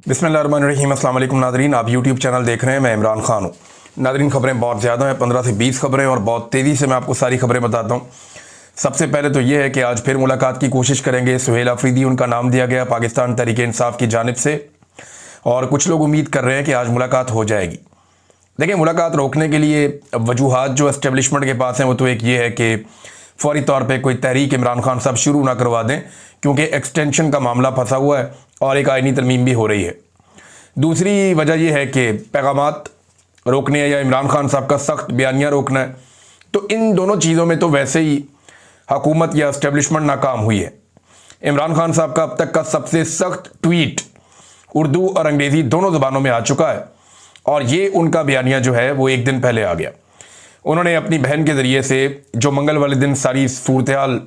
बिस्मिल्लाहिर्रहमानिर्रहीम। अस्सलाम वालेकुम नादरीन, आप यूट्यूब चैनल देख रहे हैं। मैं इमरान खान हूँ। नादरीन, खबरें बहुत ज़्यादा हैं, 15 से 20 खबरें, और बहुत तेज़ी से मैं आपको सारी खबरें बताता हूँ। सबसे पहले तो ये है कि आज फिर मुलाकात की कोशिश करेंगे। सुहेल अफरीदी उनका नाम दिया गया पाकिस्तान तहरीक इंसाफ की जानिब से, और कुछ लोग उम्मीद कर रहे हैं कि आज मुलाकात हो जाएगी। देखिए, मुलाकात रोकने के लिए वजूहात जो एस्टेब्लिशमेंट के पास हैं वो तो एक ये है कि फौरी तौर पे कोई तहरीक इमरान खान साहब शुरू ना करवा दें, क्योंकि एक्सटेंशन का मामला फंसा हुआ है और एक आईनी तरमीम भी हो रही है। दूसरी वजह यह है कि पैगामात रोकने या इमरान खान साहब का सख्त बयानिया रोकना है। तो इन दोनों चीज़ों में तो वैसे ही हुकूमत या एस्टेब्लिशमेंट नाकाम हुई है। इमरान खान साहब का अब तक का सबसे सख्त ट्वीट उर्दू और अंग्रेज़ी दोनों ज़बानों में आ चुका है, और ये उनका बयानिया जो है वो एक दिन पहले आ गया। उन्होंने अपनी बहन के ज़रिए से जो मंगल वाले दिन सारी सूरत हाल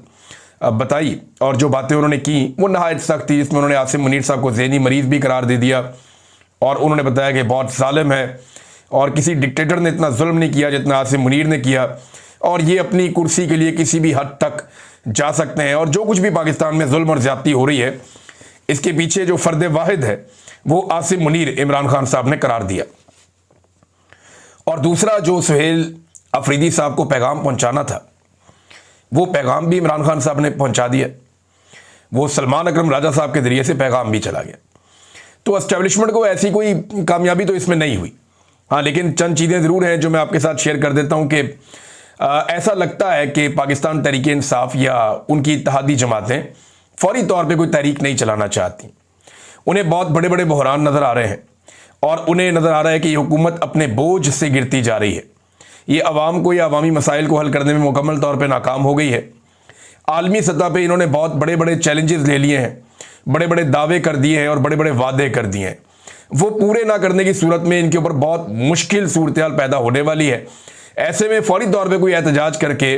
बताई और जो बातें उन्होंने की वो नहायत सख्त थी, जिसमें उन्होंने आसिम मुनीर साहब को ज़हनी मरीज़ भी करार दे दिया, और उन्होंने बताया कि बहुत ज़ालिम है और किसी डिक्टेटर ने इतना जुल्म नहीं किया जितना आसिम मुनीर ने किया, और ये अपनी कुर्सी के लिए किसी भी हद तक जा सकते हैं, और जो कुछ भी पाकिस्तान में जुल्म और ज़्यादती हो रही है इसके पीछे जो फ़र्द वाहिद है वो आसिम मुनीर इमरान खान साहब ने करार दिया। और दूसरा, जो सुहेल अफरीदी साहब को पैगाम पहुंचाना था वो पैगाम भी इमरान खान साहब ने पहुंचा दिया। वो सलमान अकरम राजा साहब के ज़रिए से पैगाम भी चला गया। तो एस्टेब्लिशमेंट को ऐसी कोई कामयाबी तो इसमें नहीं हुई। हाँ, लेकिन चंद चीज़ें ज़रूर हैं जो मैं आपके साथ शेयर कर देता हूँ कि ऐसा लगता है कि पाकिस्तान तहरीक इंसाफ या उनकी इत्तेहादी जमातें फौरी तौर पे कोई तहरीक नहीं चलाना चाहती। उन्हें बहुत बड़े बड़े बहरान नज़र आ रहे हैं, और उन्हें नज़र आ रहा है कि ये हुकूमत अपने बोझ से गिरती जा रही है। ये अवाम को या अवामी मसाइल को हल करने में मुकम्मल तौर पर नाकाम हो गई है। आलमी सतह पर इन्होंने बहुत बड़े बड़े चैलेंजेस ले लिए हैं, बड़े बड़े दावे कर दिए हैं और बड़े बड़े वादे कर दिए हैं। वो पूरे ना करने की सूरत में इनके ऊपर बहुत मुश्किल सूरत हाल पैदा होने वाली है। ऐसे में फौरी तौर पे कोई एहतजाज करके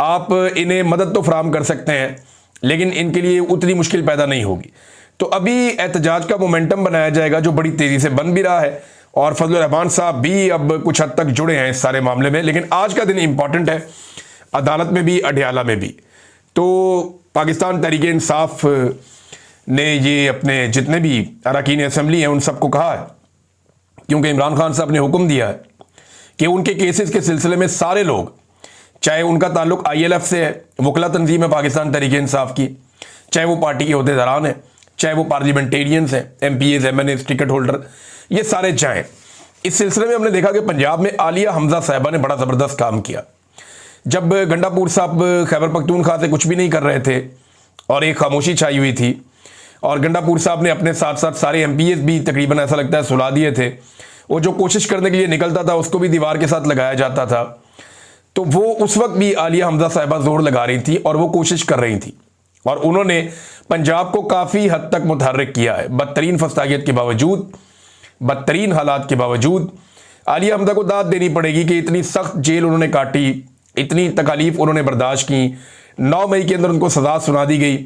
आप इन्हें मदद तो फराहम कर सकते हैं, लेकिन इनके लिए उतनी मुश्किल पैदा नहीं होगी। तो अभी एहतजाज का मोमेंटम बनाया जाएगा जो बड़ी तेज़ी से बन भी रहा है, और फजल रहमान साहब भी अब कुछ हद तक जुड़े हैं इस सारे मामले में। लेकिन आज का दिन इंपॉर्टेंट है, अदालत में भी, अडियाला में भी। तो पाकिस्तान तहरीक इंसाफ ने ये अपने जितने भी अरकान असेंबली हैं उन सबको कहा है, क्योंकि इमरान खान साहब ने हुक्म दिया है कि उनके केसेस के सिलसिले में सारे लोग, चाहे उनका ताल्लुक ILF से है, वकला तंजीम है पाकिस्तान तहरीक इंसाफ की, चाहे वो पार्टी के अहदेदारान हैं, चाहे वो पार्लियामेंटेरियंस हैं, MPAs, MNAs, टिकट होल्डर, ये सारे जाएँ। इस सिलसिले में हमने देखा कि पंजाब में आलिया हमजा साहिबा ने बड़ा ज़बरदस्त काम किया। जब गंडापुर साहब खैबर पख्तूनख्वा से कुछ भी नहीं कर रहे थे और एक खामोशी छाई हुई थी, और गंडापुर साहब ने अपने साथ साथ सारे MPAs भी तकरीबन ऐसा लगता है सुला दिए थे। वो जो कोशिश करने के लिए निकलता था उसको भी दीवार के साथ लगाया जाता था। तो वो उस वक्त भी आलिया हमजा साहिबा जोर लगा रही थी और वो कोशिश कर रही थी, और उन्होंने पंजाब को काफ़ी हद तक मुतहर्रिक किया है। बदतरीन फसादियत के बावजूद, बदतरीन हालात के बावजूद आलिया हमजा को दाद देनी पड़ेगी कि इतनी सख्त जेल उन्होंने काटी, इतनी तकालीफ उन्होंने बर्दाश्त की। 9 मई के अंदर उनको सज़ा सुना दी गई।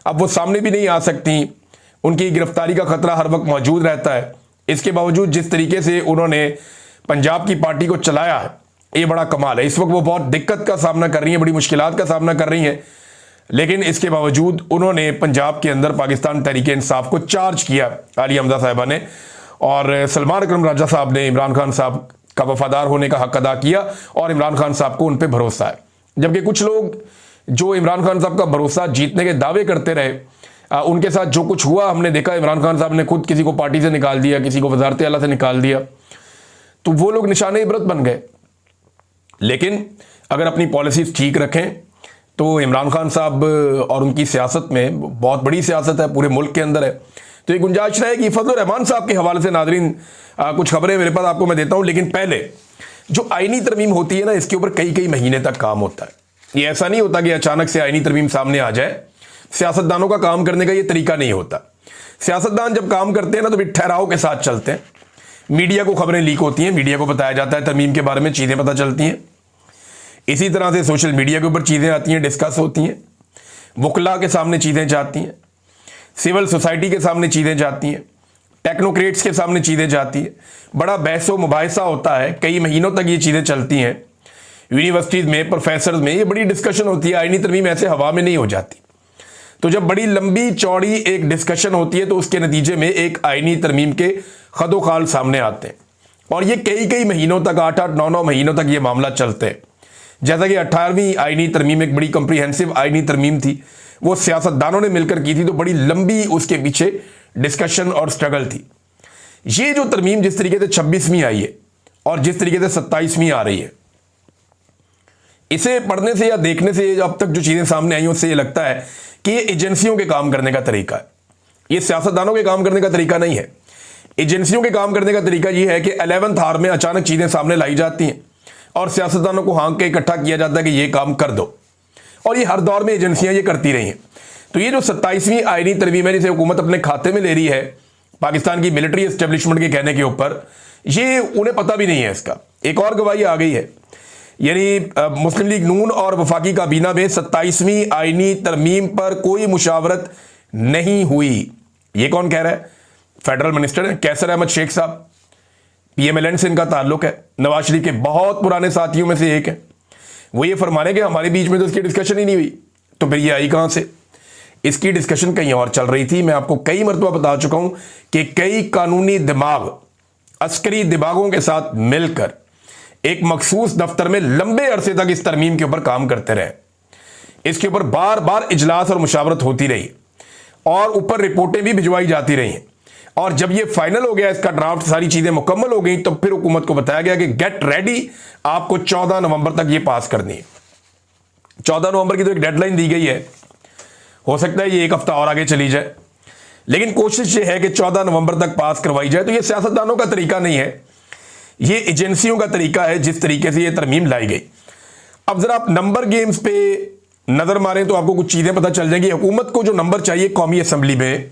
अब वो सामने भी नहीं आ सकती, उनकी गिरफ्तारी का खतरा हर वक्त मौजूद रहता है। इसके बावजूद जिस तरीके से उन्होंने पंजाब की पार्टी को चलाया है, ये बड़ा कमाल है। इस वक्त वो बहुत दिक्कत का सामना कर रही हैं, बड़ी मुश्किलात का सामना कर रही हैं, लेकिन इसके बावजूद उन्होंने पंजाब के अंदर पाकिस्तान तहरीक इंसाफ को चार्ज किया आलिया हमजा साहिबा ने, और सलमान अकरम राजा साहब ने इमरान खान साहब का वफादार होने का हक अदा किया, और इमरान खान साहब को उन पर भरोसा है। जबकि कुछ लोग जो इमरान खान साहब का भरोसा जीतने के दावे करते रहे, उनके साथ जो कुछ हुआ हमने देखा। इमरान खान साहब ने खुद किसी को पार्टी से निकाल दिया, किसी को वजारत आला से निकाल दिया, तो वो लोग निशाने इबरत बन गए। लेकिन अगर अपनी पॉलिसीज ठीक रखें तो इमरान खान साहब और उनकी सियासत में बहुत बड़ी सियासत है, पूरे मुल्क के अंदर है, तो ये गुंजाइश रहेगी। फजल रहमान साहब के हवाले से नादरीन कुछ खबरें मेरे पास आपको मैं देता हूँ, लेकिन पहले जो आईनी तरमीम होती है ना, इसके ऊपर कई कई महीने तक काम होता है। ये ऐसा नहीं होता कि अचानक से आईनी तरमीम सामने आ जाए। सियासतदानों का काम करने का ये तरीका नहीं होता। सियासतदान जब काम करते हैं ना तो भी ठहराव के साथ चलते हैं। मीडिया को खबरें लीक होती हैं, मीडिया को बताया जाता है तरमीम के बारे में, चीज़ें पता चलती हैं। इसी तरह से सोशल मीडिया के ऊपर चीज़ें आती हैं, डिस्कस होती हैं, वकला के सामने चीज़ें जाती हैं, सिविल सोसाइटी के सामने चीज़ें जाती हैं, टेक्नोक्रेट्स के सामने चीज़ें जाती हैं। बड़ा बहसो मुबाहिसा होता है, कई महीनों तक ये चीज़ें चलती हैं। यूनिवर्सिटीज़ में, प्रोफेसर में ये बड़ी डिस्कशन होती है। आईनी तरमीम ऐसे हवा में नहीं हो जाती। तो जब बड़ी लंबी चौड़ी एक डिस्कशन होती है तो उसके नतीजे में एक आईनी तरमीम के खदोखाल सामने आते हैं और ये कई कई महीनों तक 8-8 9-9 महीनों तक ये मामला चलते हैं। जैसा कि 18वीं आईनी तरमीम एक बड़ी कंप्रीहेंसिव आईनी तरमीम थी, वो सियासतदानों ने मिलकर की थी, तो बड़ी लंबी उसके पीछे डिस्कशन और स्ट्रगल थी। ये जो तरमीम जिस तरीके से 26वीं आई है और जिस तरीके से 27वीं आ रही है, इसे पढ़ने से या देखने से अब तक जो चीजें सामने आई उससे ये लगता है कि ये एजेंसियों के काम करने का तरीका है, ये सियासतदानों के काम करने का तरीका नहीं है। एजेंसियों के काम करने का तरीका ये है कि 11th आवर में अचानक चीजें सामने लाई जाती हैं और सियासतदानों को हाँक के इकट्ठा किया जाता है कि ये काम कर दो, और ये हर दौर में एजेंसियां ये करती रही हैं। तो ये जो 27वीं आईनी तरमीम है जिसे हुकूमत अपने खाते में ले रही है पाकिस्तान की मिलिट्री एस्टेब्लिशमेंट के कहने के ऊपर, ये उन्हें पता भी नहीं है। इसका एक और गवाही आ गई है, यानी मुस्लिम लीग नून और वफाकी काबीना में 27वीं आईनी तरमीम पर कोई मुशावरत नहीं हुई। ये कौन कह रहा है? फेडरल मिनिस्टर है कैसर अहमद शेख साहब, PMLN से इनका ताल्लुक है, नवाज शरीफ के बहुत पुराने साथियों में से एक है। वो ये फरमा रहे कि हमारे बीच में तो इसकी डिस्कशन ही नहीं हुई, तो फिर ये आई कहां से? इसकी डिस्कशन कहीं और चल रही थी। मैं आपको कई मरतबा बता चुका हूं कि कई कानूनी दिमाग अस्करी दिमागों के साथ मिलकर एक मखसूस दफ्तर में लंबे अरसे तक इस तरमीम के ऊपर काम करते रहे। इसके ऊपर बार बार इजलास और मुशावरत होती रही और ऊपर रिपोर्टें भी भिजवाई जाती रही हैं, और जब ये फाइनल हो गया, इसका ड्राफ्ट, सारी चीजें मुकम्मल हो गई, तो फिर हुकूमत को बताया गया कि गेट रेडी, आपको 14 नवंबर तक ये पास करनी है। 14 नवंबर की तो एक डेडलाइन दी गई है, हो सकता है ये एक हफ्ता और आगे चली जाए, लेकिन कोशिश ये है कि 14 नवंबर तक पास करवाई जाए। तो ये सियासतदानों का तरीका नहीं है, ये एजेंसियों का तरीका है जिस तरीके से ये तरमीम लाई गई। अब जरा आप नंबर गेम्स पे नजर मारें तो आपको कुछ चीजें पता चल जाएंगी। हुकूमत को जो नंबर चाहिए कौमी असम्बली में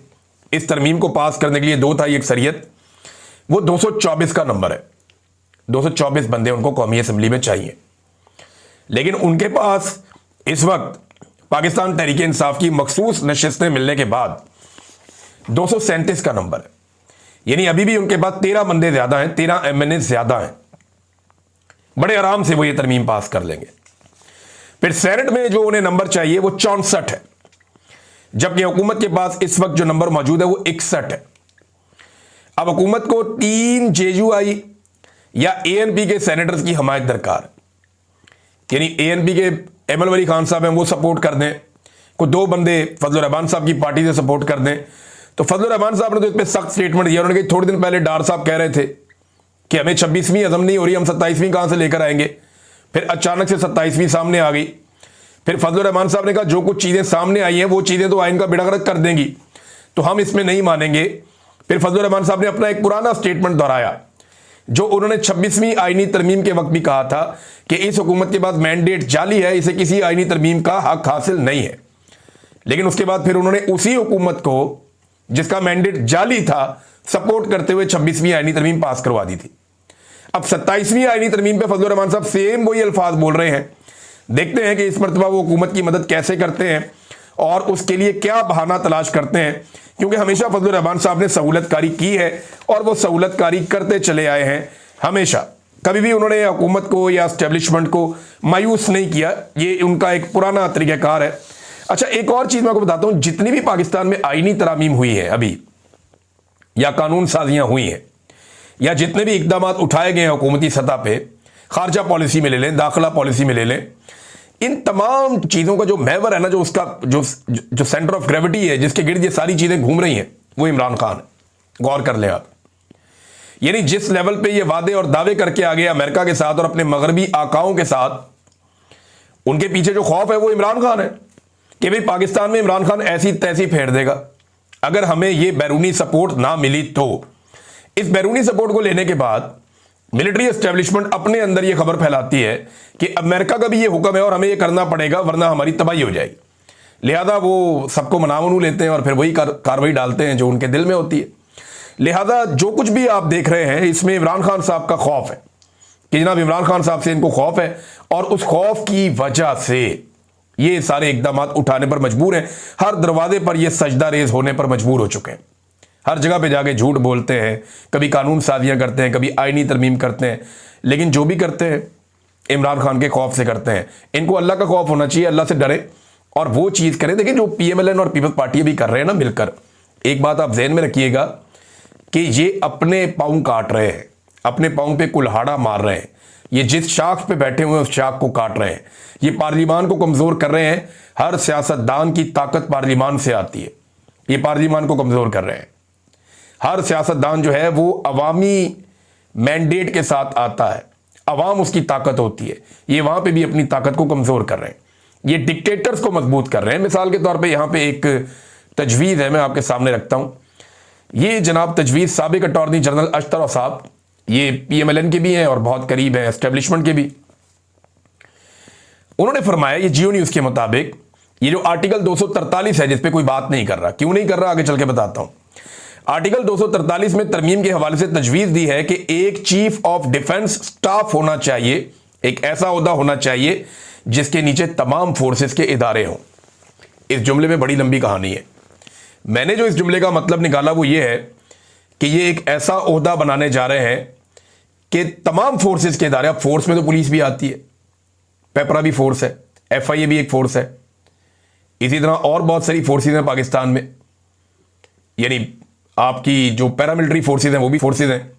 इस तरमीम को पास करने के लिए 2/3 अक्सरियत, वो 224 का नंबर है। 224 बंदे उनको कौमी असम्बली में चाहिए, लेकिन उनके पास इस वक्त पाकिस्तान तहरीक इंसाफ की मखसूस नशिस्तें मिलने के बाद 237 का नंबर है। यानी अभी भी उनके पास 13 बंदे ज्यादा हैं, 13 MNA ज्यादा हैं। बड़े आराम से वो ये तरमीम पास कर लेंगे। फिर सेनेट में जो उन्हें नंबर चाहिए वो 64 है, जबकि हुकूमत के पास इस वक्त जो नंबर मौजूद है वो 61 है। अब हुकूमत को 3 JUI या ANP के सेनेटर्स की हमायत दरकार है। यानी ANP के एमल वली खान साहब हैं, वो सपोर्ट कर दें, को 2 बंदे फजलुर रहमान साहब की पार्टी से सपोर्ट कर दें। तो फजलुर रहमान साहब ने तो इस पर सख्त स्टेटमेंट दिया। उन्होंने कहा, थोड़े दिन पहले डार साहब कह रहे थे कि हमें 26वीं हजम नहीं हो रही, हम 27वीं कहां से लेकर आएंगे। फिर अचानक से 27वीं सामने आ गई। फिर फजलुर रहमान साहब ने कहा जो कुछ चीजें सामने आई हैं वो चीजें तो आइन का बेड़ा गर्क कर देंगी, तो हम इसमें नहीं मानेंगे। फिर फजलुर रहमान साहब ने अपना एक पुराना स्टेटमेंट दोहराया जो उन्होंने 26वीं आईनी तरमीम के वक्त भी कहा था कि इस हुकूमत के पास मैंडेट जाली है, इसे किसी आईनी तरमीम का हक हासिल नहीं है। लेकिन उसके बाद फिर उन्होंने उसी हुकूमत को जिसका मैंडेट जाली था सपोर्ट करते हुए 26वीं आईनी तरमीम पास करवा दी थी। अब 27वीं आईनी तरमीम पे फजलुर रहमान साहब सेम वही अल्फाज बोल रहे हैं। देखते हैं कि इस मरतबा वो हुकूमत की मदद कैसे करते हैं और उसके लिए क्या बहाना तलाश करते हैं, क्योंकि हमेशा फजलुर रहमान साहब ने सहूलतकारी की है और वो सहूलतकारी करते चले आए हैं हमेशा। कभी भी उन्होंने हुकूमत को या एस्टेब्लिशमेंट को मायूस नहीं किया, ये उनका एक पुराना तरीक़ाकार है। अच्छा, एक और चीज मैं आपको बताता हूं, जितनी भी पाकिस्तान में आईनी तरामीम हुई है अभी, या कानून साजियां हुई हैं, या जितने भी इकदाम उठाए गए हैं हुकूमती सतह पे, खारजा पॉलिसी में ले लें, दाखिला पॉलिसी में ले लें, इन तमाम चीजों का जो महवर है ना, जो उसका जो सेंटर ऑफ ग्रेविटी है, जिसके गिर्द ये सारी चीजें घूम रही हैं, वो इमरान खान है। गौर कर लें आप। यानी जिस लेवल पे ये वादे और दावे करके आ गए अमेरिका के साथ और अपने मगरबी आकाओं के साथ, उनके पीछे जो खौफ है वो इमरान खान है कि भाई पाकिस्तान में इमरान खान ऐसी तैसी फेर देगा अगर हमें ये बैरूनी सपोर्ट ना मिली। तो इस बैरूनी सपोर्ट को लेने के बाद मिलिट्री एस्टेब्लिशमेंट अपने अंदर ये खबर फैलाती है कि अमेरिका का भी ये हुक्म है और हमें ये करना पड़ेगा वरना हमारी तबाही हो जाएगी। लिहाजा वो सबको मनामनू लेते हैं और फिर वही कार्रवाई डालते हैं जो उनके दिल में होती है। लिहाजा जो कुछ भी आप देख रहे हैं इसमें इमरान खान साहब का खौफ है कि जनाब इमरान खान साहब से इनको खौफ है और उस खौफ की वजह से ये सारे इकदाम उठाने पर मजबूर हैं। हर दरवाजे पर ये सजदा रेज होने पर मजबूर हो चुके हैं। हर जगह पे जाके झूठ बोलते हैं, कभी कानून साजियां करते हैं, कभी आईनी तरमीम करते हैं, लेकिन जो भी करते हैं इमरान खान के खौफ से करते हैं। इनको अल्लाह का खौफ होना चाहिए, अल्लाह से डरे और वो चीज करें। देखिए जो पीएमएलएन और पीपल्स पार्टी भी कर रहे हैं ना मिलकर, एक बात आप ज़हन में रखिएगा कि ये अपने पांव काट रहे हैं, अपने पांव पे कुल्हाड़ा मार रहे हैं। ये जिस शाख पे बैठे हुए हैं उस शाख को काट रहे हैं। ये पार्लियामान को कमजोर कर रहे हैं। हर सियासतदान की ताकत पार्लियामान से आती है। ये पार्लियामान को कमजोर कर रहे हैं। हर सियासतदान जो है वो अवामी मैंडेट के साथ आता है, अवाम उसकी ताकत होती है। ये वहां पे भी अपनी ताकत को कमजोर कर रहे हैं। ये डिक्टेटर्स को मजबूत कर रहे हैं। मिसाल के तौर पे यहां पे एक तजवीज़ है, मैं आपके सामने रखता हूं। ये जनाब तजवीज़ साबिक अटॉर्नी जनरल अशतर साहब, ये पीएमएलएन के भी हैं और बहुत करीब हैं एस्टेब्लिशमेंट के भी। उन्होंने फरमाया, ये जियो न्यूज के मुताबिक, ये जो आर्टिकल 243 है जिस पे कोई बात नहीं कर रहा, क्यों नहीं कर रहा आगे चल के बताता हूं। आर्टिकल 243 में तरमीम के हवाले से तजवीज दी है कि एक चीफ ऑफ डिफेंस स्टाफ होना चाहिए, एक ऐसा ओहदा होना चाहिए जिसके नीचे तमाम फोर्सेस के इदारे हों। इस जुमले में बड़ी लंबी कहानी है। मैंने जो इस जुमले का मतलब निकाला वो ये है कि ये एक ऐसा ओहदा बनाने जा रहे हैं कि तमाम फोर्सेस के इदारे, अब फोर्स में तो पुलिस भी आती है, पेपरा भी फोर्स है, एफआईए भी एक फोर्स है, इसी तरह और बहुत सारी फोर्सेस हैं पाकिस्तान में। यानी आपकी जो पैरामिलिट्री फोर्सेस हैं वो भी फोर्सेस हैं,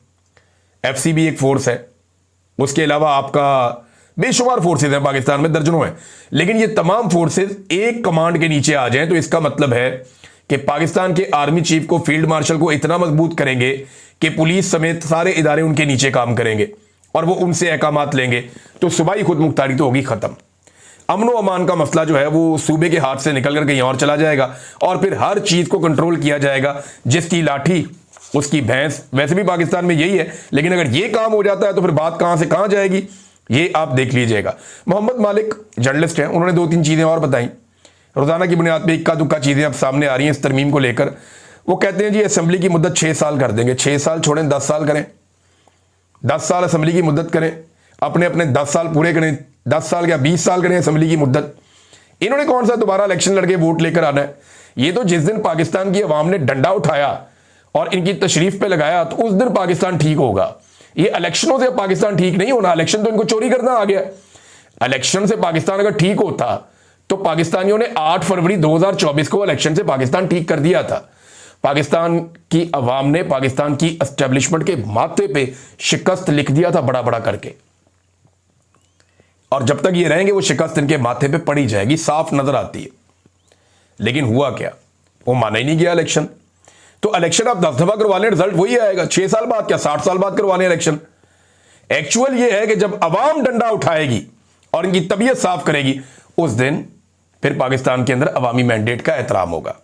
एफसी भी एक फोर्स है, उसके अलावा आपका बेशुमार फोर्सेस हैं पाकिस्तान में, दर्जनों हैं। लेकिन ये तमाम फोर्सेस एक कमांड के नीचे आ जाएं तो इसका मतलब है कि पाकिस्तान के आर्मी चीफ को, फील्ड मार्शल को इतना मजबूत करेंगे कि पुलिस समेत सारे इदारे उनके नीचे काम करेंगे और वो उनसे अहकामात लेंगे, तो सूबाई खुद मुख्तारी तो होगी खत्म। अमन व अमान का मसला जो है वो सूबे के हाथ से निकल कर कहीं और चला जाएगा और फिर हर चीज को कंट्रोल किया जाएगा। जिसकी लाठी उसकी भैंस, वैसे भी पाकिस्तान में यही है। लेकिन अगर ये काम हो जाता है तो फिर बात कहां से कहां जाएगी, ये आप देख लीजिएगा। मोहम्मद मालिक जर्नलिस्ट हैं, उन्होंने 2-3 चीजें और बताई। रोजाना की बुनियाद पर इक्का दुक्का चीजें अब सामने आ रही हैं इस तरमीम को लेकर। वो कहते हैं जी असेंबली की मुद्दत 6 साल कर देंगे। 6 साल छोड़ें, 10 साल करें, 10 साल असेंबली की मुद्दत करें, अपने अपने 10 साल पूरे करें, 10 साल या 20 साल करें असेंबली की मुद्दत। इन्होंने कौन सा दोबारा इलेक्शन लड़के वोट लेकर आना है। ये तो जिस दिन पाकिस्तान की अवाम ने डंडा उठाया और इनकी तशरीफ पे लगाया तो उस दिन पाकिस्तान ठीक होगा। ये इलेक्शनों से पाकिस्तान ठीक नहीं होना। इलेक्शन तो इनको चोरी करना आ गया। इलेक्शन से पाकिस्तान अगर ठीक होता तो पाकिस्तानियों ने 8 फरवरी 2024 को इलेक्शन से पाकिस्तान ठीक कर दिया था। पाकिस्तान की अवाम ने पाकिस्तान की एस्टेब्लिशमेंट के माथे पे शिकस्त लिख दिया था बड़ा बड़ा करके, और जब तक ये रहेंगे वो शिकस्त इनके माथे पे पड़ी जाएगी, साफ नजर आती है। लेकिन हुआ क्या, वो माना ही नहीं गया इलेक्शन। तो इलेक्शन आप 10 दफा करवा लें, रिजल्ट वही आएगा। 6 साल बाद क्या 60 साल बाद करवाने इलेक्शन। एक्चुअल ये है कि जब अवाम डंडा उठाएगी और इनकी तबीयत साफ करेगी, उस दिन फिर पाकिस्तान के अंदर अवामी मैंडेट का एहतराम होगा।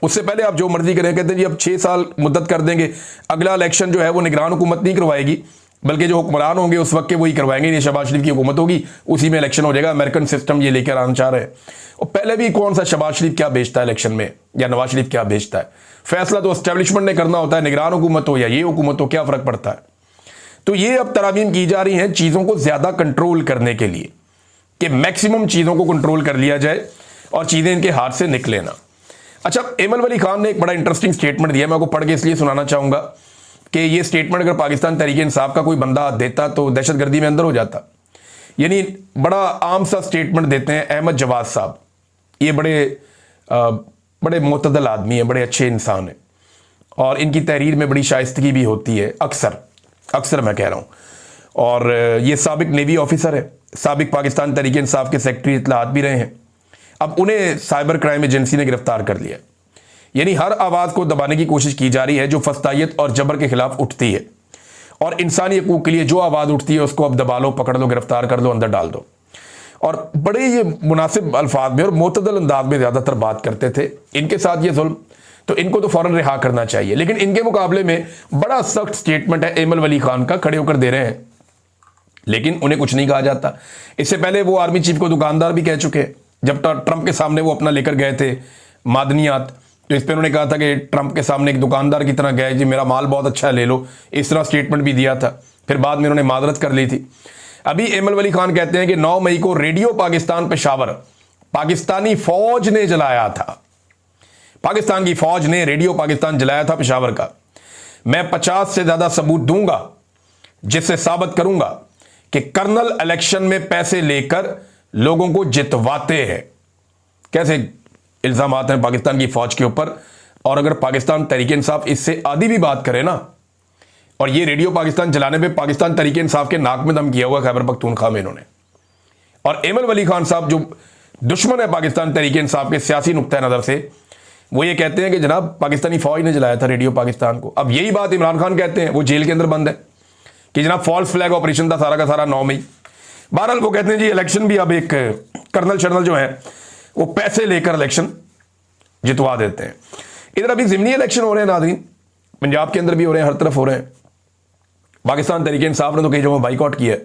उससे पहले आप जो मर्जी करें। कहते हैं जी अब 6 साल मुद्दत कर देंगे, अगला इलेक्शन जो है वो निगरान हुकूमत नहीं करवाएगी, बल्कि जो हुक्मरान होंगे उस वक्त के वही करवाएंगे। ये शहबाज शरीफ की हुकूमत होगी, उसी में इलेक्शन हो जाएगा। अमेरिकन सिस्टम ये लेकर आना चाह रहे हैं। और पहले भी कौन सा शहबाज शरीफ क्या बेचता है इलेक्शन में, या नवाज शरीफ क्या बेचता है। फैसला तो एस्टेब्लिशमेंट ने करना होता है, निगरान हुकूमत हो या ये हुकूमत हो, क्या फर्क पड़ता है। तो ये अब तरामीम की जा रही हैं चीजों को ज्यादा कंट्रोल करने के लिए, कि मैक्सिमम चीजों को कंट्रोल कर लिया जाए और चीजें इनके हाथ से निकले ना। अच्छा, एमल वली खान ने एक बड़ा इंटरेस्टिंग स्टेटमेंट दिया, मैं आपको पढ़ के इसलिए सुनाना चाहूंगा कि ये स्टेटमेंट अगर पाकिस्तान तहरीक इंसाफ का कोई बंदा देता तो दहशतगर्दी में अंदर हो जाता। यानी बड़ा आम सा स्टेटमेंट देते हैं अहमद जवाद साहब। ये बड़े मोतदल आदमी है, बड़े अच्छे इंसान हैं और इनकी तहरीर में बड़ी शाइस्तगी भी होती है, अक्सर मैं कह रहा हूँ। और ये साबिक नेवी ऑफिसर है, साबिक पाकिस्तान तहरीक इंसाफ के सेक्रेटरी इत्तलात भी रहे हैं। अब उन्हें साइबर क्राइम एजेंसी ने गिरफ्तार कर लिया। यानी हर आवाज़ को दबाने की कोशिश की जा रही है जो फस्तायत और जबर के खिलाफ उठती है, और इंसानी हकूक़ के लिए जो आवाज़ उठती है उसको अब दबा लो, पकड़ लो, गिरफ्तार कर लो, अंदर डाल दो। और बड़े ये मुनासिब अल्फाज में और मोतदल अंदाज में ज़्यादातर बात करते थे। इनके साथ ये जुल्म, तो इनको तो फ़ौरन रिहा करना चाहिए। लेकिन इनके मुकाबले में बड़ा सख्त स्टेटमेंट है एमल वली खान का, खड़े होकर दे रहे हैं, लेकिन उन्हें कुछ नहीं कहा जाता। इससे पहले वो आर्मी चीफ को दुकानदार भी कह चुके हैं। जब ट्रंप के सामने वो अपना लेकर गए थे मादनियात, तो इस पर उन्होंने कहा था कि ट्रंप के सामने एक दुकानदार की तरह गए, जी मेरा माल बहुत अच्छा है, ले लो। इस तरह स्टेटमेंट भी दिया था। फिर बाद में उन्होंने मादरत कर ली थी। अभी एमल वली खान कहते हैं कि 9 मई को रेडियो पाकिस्तान पेशावर पाकिस्तानी फौज ने जलाया था। पाकिस्तान की फौज ने रेडियो पाकिस्तान जलाया था पेशावर का। मैं 50 से ज्यादा सबूत दूंगा जिससे साबित करूंगा कि कर्नल इलेक्शन में पैसे लेकर लोगों को जितवाते हैं। कैसे इल्ज़ाम आते हैं पाकिस्तान की फ़ौज के ऊपर। और अगर पाकिस्तान तहरीक इंसाफ इससे आधी भी बात करे ना, और ये रेडियो पाकिस्तान चलाने पे पाकिस्तान तहरीक इंसाफ के नाक में दम किया हुआ खैबर पख्तूनख्वा में इन्होंने। और एमल वली खान साहब जो दुश्मन है पाकिस्तान तहरीक इंसाफ के सियासी नुक्ता नज़र से, वो ये कहते हैं कि जनाब पाकिस्तानी फौज ने जलाया था रेडियो पाकिस्तान को। अब यही बात इमरान खान कहते हैं, वो जेल के अंदर बंद है, कि जनाब फॉल्स फ्लैग ऑपरेशन था सारा का सारा 9 मई। बहरहाल वो कहते हैं जी इलेक्शन भी अब एक कर्नल शर्नल जो है वो पैसे लेकर इलेक्शन जितवा देते हैं। इधर अभी ज़िमनी इलेक्शन हो रहे हैं नाज़रीन, पंजाब के अंदर भी हो रहे हैं, हर तरफ हो रहे हैं। पाकिस्तान तहरीक इंसाफ ने तो कई जगह बाइकआउट किया है,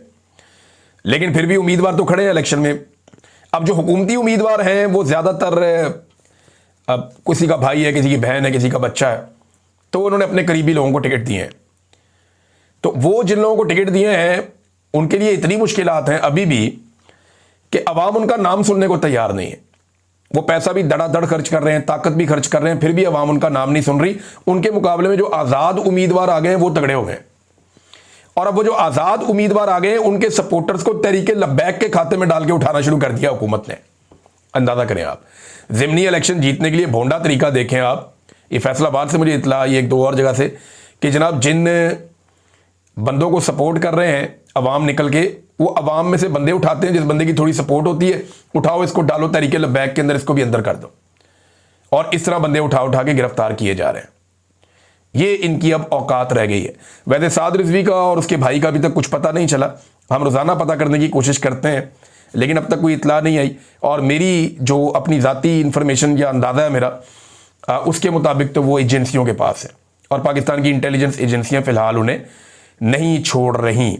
लेकिन फिर भी उम्मीदवार तो खड़े हैं इलेक्शन में। अब जो हुकूमती उम्मीदवार हैं वो ज़्यादातर अब किसी का भाई है, किसी की बहन है, किसी का बच्चा है, तो उन्होंने अपने करीबी लोगों को टिकट दिए हैं। तो वो जिन लोगों को टिकट दिए हैं उनके लिए इतनी मुश्किलात हैं अभी भी कि अवाम उनका नाम सुनने को तैयार नहीं है। वो पैसा भी धड़ाधड़ खर्च कर रहे हैं, ताकत भी खर्च कर रहे हैं, फिर भी अवाम उनका नाम नहीं सुन रही। उनके मुकाबले में जो आज़ाद उम्मीदवार आ गए हैं वो तगड़े हो गए। और अब वो जो आज़ाद उम्मीदवार आ गए हैं उनके सपोर्टर्स को तहरीके लब्बैक के खाते में डाल के उठाना शुरू कर दिया हुकूमत ने। अंदाज़ा करें आप, ज़िमनी इलेक्शन जीतने के लिए भोंडा तरीका देखें आप। ये फैसलाबाद से मुझे इतला आई, एक दो और जगह से, कि जनाब जिन बंदों को सपोर्ट कर रहे हैं अवाम निकल के, वो अवाम में से बंदे उठाते हैं, जिस बंदे की थोड़ी सपोर्ट होती है, उठाओ इसको, डालो तहरीके लब्बैक के अंदर, इसको भी अंदर कर दो। और इस तरह बंदे उठा उठा के गिरफ्तार किए जा रहे हैं। ये इनकी अब औकात रह गई है। वैसे साद रिजवी का और उसके भाई का अभी तक कुछ पता नहीं चला। हम रोज़ाना पता करने की कोशिश करते हैं, लेकिन अब तक कोई इतला नहीं आई। और मेरी जो अपनी ज़ाती इन्फॉर्मेशन या अंदाज़ा है मेरा, उसके मुताबिक तो वो एजेंसियों के पास है, और पाकिस्तान की इंटेलिजेंस एजेंसियां फ़िलहाल उन्हें नहीं छोड़ रही।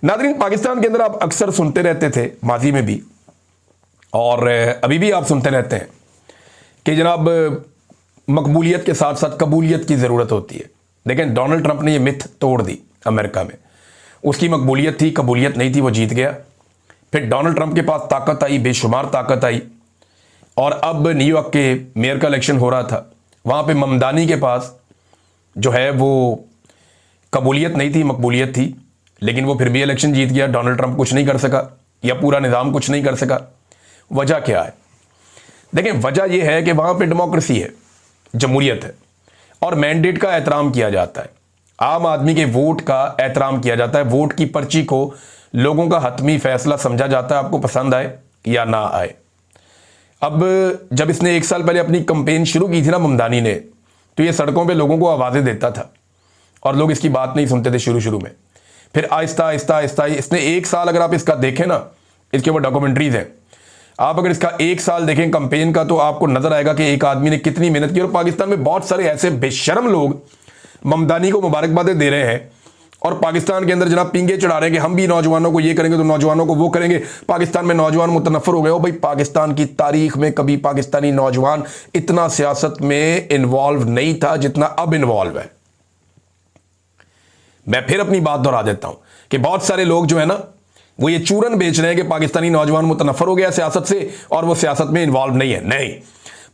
नाज़रीन, पाकिस्तान के अंदर आप अक्सर सुनते रहते थे माजी में भी, और अभी भी आप सुनते रहते हैं कि जनाब मकबूलियत के साथ साथ कबूलियत की ज़रूरत होती है। देखें, डोनाल्ड ट्रंप ने ये मिथ तोड़ दी अमेरिका में। उसकी मकबूलियत थी, कबूलियत नहीं थी, वो जीत गया। फिर डोनाल्ड ट्रंप के पास ताकत आई, बेशुमार ताकत आई, और अब न्यूयॉर्क के मेयर का इलेक्शन हो रहा था, वहाँ पे ममदानी के पास जो है वो कबूलियत नहीं थी, मकबूलियत थी, लेकिन वो फिर भी इलेक्शन जीत गया। डोनाल्ड ट्रंप कुछ नहीं कर सका, या पूरा निज़ाम कुछ नहीं कर सका। वजह क्या है? देखें, वजह यह है कि वहाँ पे डेमोक्रेसी है, जमहूरियत है, और मैंडेट का एहतराम किया जाता है। आम आदमी के वोट का एहतराम किया जाता है। वोट की पर्ची को लोगों का हतमी फैसला समझा जाता है, आपको पसंद आए या ना आए। अब जब इसने 1 साल पहले अपनी कैंपेन शुरू की थी ना ममदानी ने, तो ये सड़कों पे लोगों को आवाज़ें देता था, और लोग इसकी बात नहीं सुनते थे शुरू में। फिर आहिस्ता आहिस्ता आहिस्ता इसने 1 साल, अगर आप इसका देखें ना, इसके ऊपर डॉक्यूमेंट्रीज हैं, आप अगर इसका 1 साल देखें कैंपेन का, तो आपको नजर आएगा कि एक आदमी ने कितनी मेहनत की। और पाकिस्तान में बहुत सारे ऐसे बेशर्म लोग ममदानी को मुबारकबादें दे रहे हैं, और पाकिस्तान के अंदर जनाब पिंगे चढ़ा रहे हैं कि हम भी नौजवानों को ये करेंगे तो नौजवानों को वो करेंगे। पाकिस्तान में नौजवान मुतनफ़र हो गए हो। भाई, पाकिस्तान की तारीख में कभी पाकिस्तानी नौजवान इतना सियासत में इन्वॉल्व नहीं था जितना अब इन्वॉल्व है। मैं फिर अपनी बात दोहरा देता हूं कि बहुत सारे लोग जो है ना, वो ये चूरन बेच रहे हैं कि पाकिस्तानी नौजवान मुतनफ़र हो गया सियासत से और वो सियासत में इन्वॉल्व नहीं है। नहीं,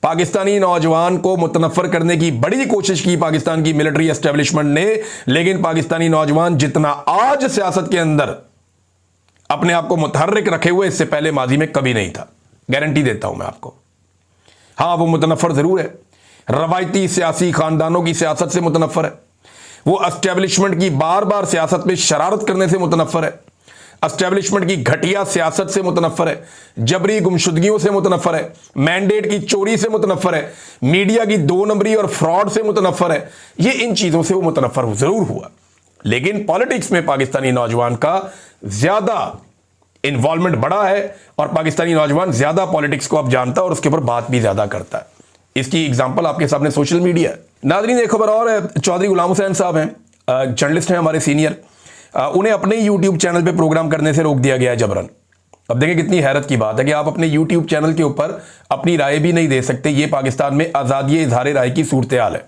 पाकिस्तानी नौजवान को मुतनफ़र करने की बड़ी कोशिश की पाकिस्तान की मिलिट्री एस्टेब्लिशमेंट ने, लेकिन पाकिस्तानी नौजवान जितना आज सियासत के अंदर अपने आप को मुतहर्रिक रखे हुए, इससे पहले माजी में कभी नहीं था। गारंटी देता हूं मैं आपको। हाँ, वो मुतनफ़र जरूर है, रवायती सियासी खानदानों की सियासत से मुतनफ़र है, वो एस्टेब्लिशमेंट की बार बार सियासत में शरारत करने से मुतनफ़र है, एस्टेब्लिशमेंट की घटिया सियासत से मुतनफ़र है, जबरी गुमशुदगियों से मुतनफ़र है, मैंडेट की चोरी से मुतनफ़र है, मीडिया की 2 नंबरी और फ्रॉड से मुतनफ़र है। ये इन चीज़ों से वो मुतनफ़र ज़रूर हुआ, लेकिन पॉलिटिक्स में पाकिस्तानी नौजवान का ज़्यादा इन्वॉल्वमेंट बड़ा है, और पाकिस्तानी नौजवान ज़्यादा पॉलिटिक्स को अब जानता है और उसके ऊपर बात भी ज़्यादा करता है। इसकी एग्जाम्पल आपके सामने सोशल मीडिया है। नाज़रीन, एक खबर और है, चौधरी गुलाम हुसैन साहब हैं, जर्नलिस्ट हैं हमारे सीनियर, उन्हें अपने यूट्यूब चैनल पे प्रोग्राम करने से रोक दिया गया है जबरन। अब देखें कितनी हैरत की बात है कि आप अपने यूट्यूब चैनल के ऊपर अपनी राय भी नहीं दे सकते। ये पाकिस्तान में आज़ादी इज़हार राय की सूरत हाल है।